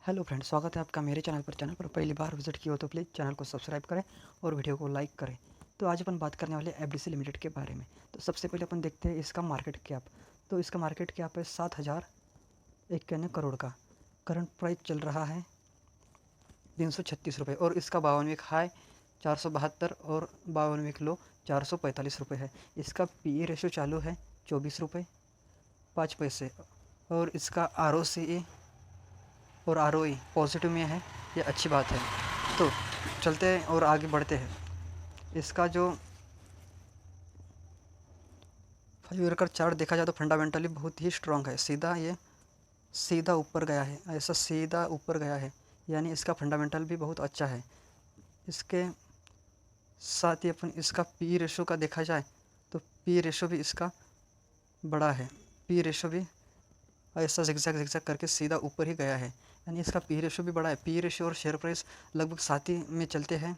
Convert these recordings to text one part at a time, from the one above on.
Hello friends, स्वागत है आपका मेरे चैनल पर पहली बार विजिट किया हो तो प्लीज़ चैनल को सब्सक्राइब करें और वीडियो को लाइक करें। तो आज अपन बात करने वाले एफडीसी लिमिटेड के बारे में। तो सबसे पहले अपन देखते हैं इसका मार्केट कैप। तो इसका मार्केट कैप है 7,091 करोड़ का। करंट प्राइस चल रहा है 336 रुपये और इसका 52वें हाई 472 और 52वें लो 445 रुपये है। इसका पी रेशो चालू है 24 रुपये 5 पैसे और इसका ROCE और ROE पॉजिटिव में है, ये अच्छी बात है। तो चलते हैं और आगे बढ़ते हैं। इसका जो 5 ईयर का चार्ट देखा जाए तो फंडामेंटली बहुत ही स्ट्रांग है। सीधा ऊपर गया है, ऐसा सीधा ऊपर गया है, यानी इसका फंडामेंटल भी बहुत अच्छा है। इसके साथ ही अपन इसका पी रेशो का देखा जाए तो पी रेशो भी इसका बड़ा है। पी रेशो भी ऐसा जिगजैग जिगजैग करके सीधा ऊपर ही गया है, यानी इसका पी रेशो भी बड़ा है। पी रेशो और शेयर प्राइस लगभग साथ ही में चलते हैं,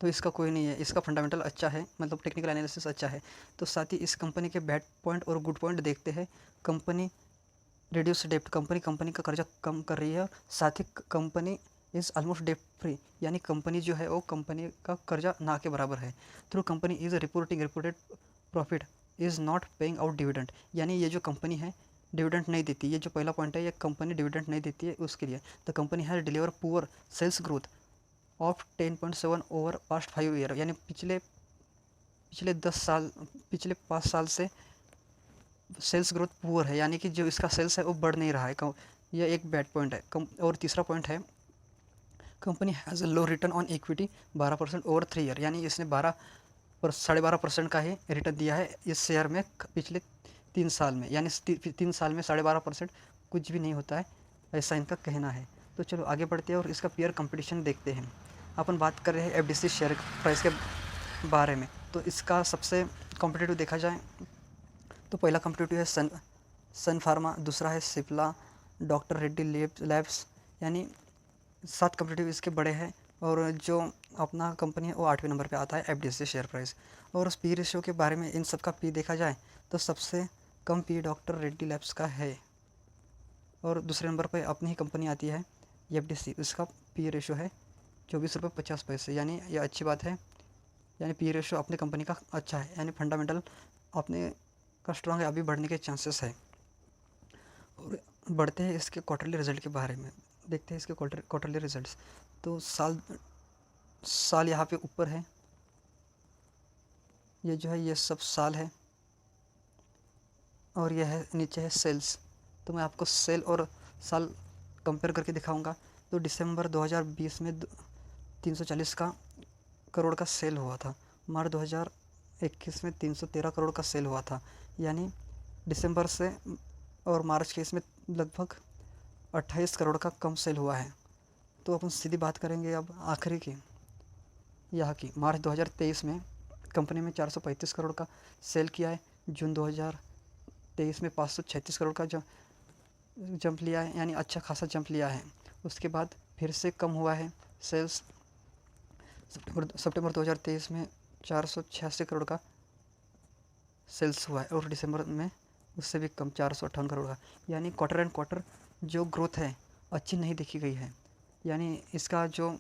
तो इसका कोई नहीं है। इसका फंडामेंटल अच्छा है, मतलब टेक्निकल एनालिसिस अच्छा है। तो साथ ही इस कंपनी के बैड पॉइंट और गुड पॉइंट देखते हैं। कंपनी रिड्यूस डेप्ट, कंपनी का कर्जा कम कर रही है और साथ ही कंपनी इज़ ऑलमोस्ट डेप्ट फ्री, यानी कंपनी जो है वो कंपनी का कर्जा ना के बराबर है। Through company is reported profit is not paying out dividend, यानी ये जो कंपनी है डिविडेंड नहीं देती। ये जो पहला पॉइंट है, ये कंपनी डिविडेंड नहीं देती है उसके लिए। The company has deliver poor sales growth of 10.7 over past 5 year, यानी पिछले पिछले 10 साल पिछले 5 साल से सेल्स ग्रोथ पुअर है, यानी कि जो इसका सेल्स है वो बढ़ नहीं रहा है। यह एक बैड पॉइंट है। और तीसरा पॉइंट है, company has a low return on equity 12% over 3 year, यानी इसने 12.5% का ही रिटर्न दिया है इस शेयर में पिछले 3 साल में, यानी 3 साल में 12.5% कुछ भी नहीं होता है, ऐसा इनका कहना है। तो चलो आगे बढ़ते हैं और इसका पीयर कंपटीशन देखते हैं। अपन बात कर रहे हैं एफडीसी शेयर प्राइस के बारे में। तो इसका सबसे कॉम्पिटिटिव देखा जाए तो पहला कॉम्पिटिटिव है सन फार्मा, दूसरा है सिप्ला, डॉक्टर रेड्डी लैब्स, यानी 7 कॉम्पिटिटिव इसके बड़े हैं। और जो अपना कंपनी है वो 8वें नंबर पे आता है एफडीसी शेयर प्राइस। और उस पी रेशियो के बारे में, इन सब का पी देखा जाए तो सबसे कम पी डॉक्टर रेड्डी लैब्स का है और दूसरे नंबर पर अपनी ही कंपनी आती है एफडीसी। इसका पी रेशियो है 24 रुपये 50 पैसे, यानी यह अच्छी बात है। यानी पी रेशियो अपनी कंपनी का अच्छा है, यानी फंडामेंटल अपने का स्ट्रॉन्ग है, अभी बढ़ने के चांसेस है। और बढ़ते हैं इसके क्वार्टरली रिजल्ट के बारे में। देखते हैं इसके क्वार्टरली रिजल्ट्स। तो साल साल यहाँ पे ऊपर है, ये जो है ये सब साल है और यह है नीचे है सेल्स। तो मैं आपको सेल और साल कंपेयर करके दिखाऊंगा। तो दिसंबर 2020 में 340 का करोड़ का सेल हुआ था। मार्च 2021 में 313 करोड़ का सेल हुआ था, यानी दिसंबर से और मार्च के इसमें लगभग 28 करोड़ का कम सेल हुआ है। तो अपन सीधी बात करेंगे अब आखिरी की, यहाँ की। मार्च 2023 में कंपनी में 435 करोड़ का सेल किया है। जून 2023 में 536 करोड़ का जो जंप लिया है, यानी अच्छा खासा जंप लिया है। उसके बाद फिर से कम हुआ है सेल्स। सितंबर 2023 में 486 करोड़ का सेल्स हुआ है और दिसंबर में उससे भी कम 458 करोड़ का, यानी क्वार्टर एंड क्वार्टर जो ग्रोथ है अच्छी नहीं देखी गई है। यानी इसका जो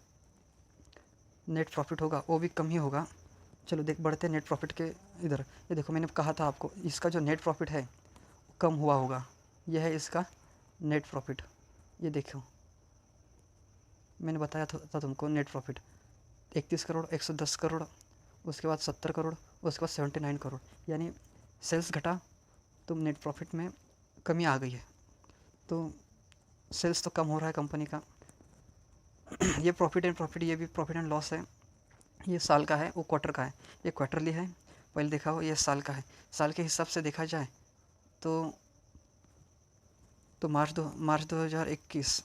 नेट प्रॉफिट होगा वो भी कम ही होगा। चलो बढ़ते हैं नेट प्रॉफिट के इधर। ये देखो, मैंने कहा था आपको इसका जो नेट प्रॉफिट है कम हुआ होगा। यह है इसका नेट प्रॉफिट। ये देखो, मैंने बताया था तुमको नेट प्रॉफिट 31 करोड़, 110 करोड़, उसके बाद 70 करोड़, उसके बाद 79 करोड़, यानी सेल्स घटा तो नेट प्रॉफिट में कमी आ गई है। तो सेल्स तो कम हो रहा है कंपनी का। ये ये भी प्रॉफिट एंड लॉस है। ये साल का है, वो क्वार्टर का है। ये क्वार्टरली है, पहले देखा हो, ये साल का है। साल के हिसाब से देखा जाए तो मार्च 2021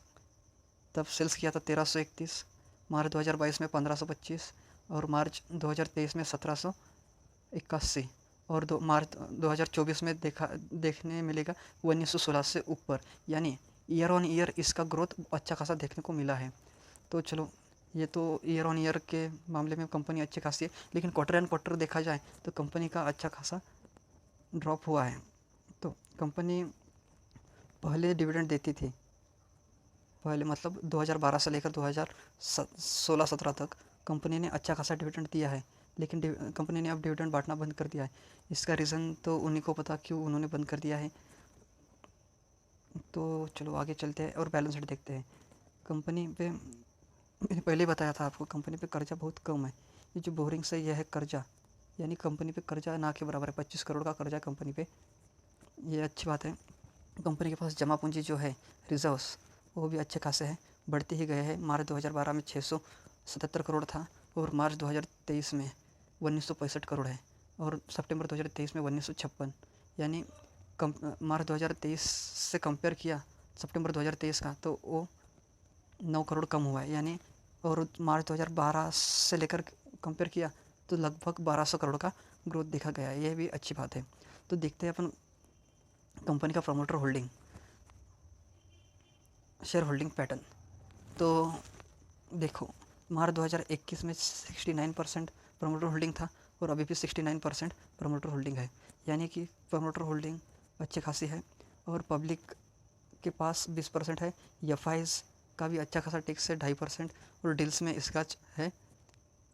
तब सेल्स किया था 1331, मार्च 2022 में 1525 और मार्च 2023 में 1781 और मार्च 2024 में देखने मिलेगा 1916 से ऊपर, यानी ईयर ऑन ईयर इसका ग्रोथ अच्छा खासा देखने को मिला है। तो चलो, ये तो ईयर ऑन ईयर के मामले में कंपनी अच्छी खासी है, लेकिन क्वार्टर एंड क्वार्टर देखा जाए तो कंपनी का अच्छा खासा ड्रॉप हुआ है। तो कंपनी पहले डिविडेंड देती थी, पहले मतलब 2012 से लेकर 2016-17 तक कंपनी ने अच्छा खासा डिविडेंड दिया है, लेकिन कंपनी ने अब डिविडेंड बांटना बंद कर दिया है। इसका रीज़न तो उन्हीं को पता क्यों उन्होंने बंद कर दिया है। तो चलो आगे चलते हैं और बैलेंस शीट देखते हैं। कंपनी पे मैंने पहले ही बताया था आपको, कंपनी पे कर्जा बहुत कम है। ये जो बोरिंग से यह है कर्जा, यानी कंपनी पे कर्जा ना के बराबर है। 25 करोड़ का कर्जा कंपनी पे, ये अच्छी बात है। कंपनी के पास जमा पूंजी जो है, रिजर्व्स, वो भी अच्छे खासे हैं, बढ़ते ही गए हैं। मार्च 2012 में 677 करोड़ था और मार्च 2023 में 1965 करोड़ है और सितंबर 2023 में 1956, यानी मार्च 2023 से कंपेयर किया सितंबर 2023 का तो वो 9 करोड़ कम हुआ है, यानी और मार्च 2012 से लेकर कंपेयर किया तो लगभग 1200 करोड़ का ग्रोथ देखा गया है। यह भी अच्छी बात है। तो देखते हैं अपन कंपनी का promoter holding, share holding pattern. तो देखो, मार्च 2021 में 69% प्रमोटर होल्डिंग था और अभी भी 69% प्रमोटर होल्डिंग है, यानी कि प्रमोटर होल्डिंग अच्छी खासी है। और पब्लिक के पास 20% है। एफ का भी अच्छा खासा टैक्स है 2.5%, और डील्स में इसका है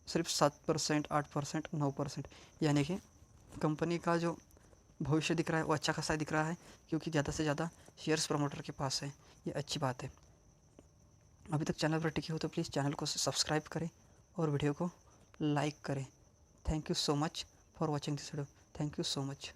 सिर्फ 7%, 8%, 9%, यानी कि कंपनी का जो भविष्य दिख रहा है वो अच्छा खासा दिख रहा है, क्योंकि ज़्यादा से ज़्यादा शेयर्स प्रमोटर के पास है। ये अच्छी बात है। अभी तक चैनल पर टिके हो तो प्लीज़ चैनल को सब्सक्राइब करें और वीडियो को लाइक करें। Thank you so much for watching this video. Thank you so much.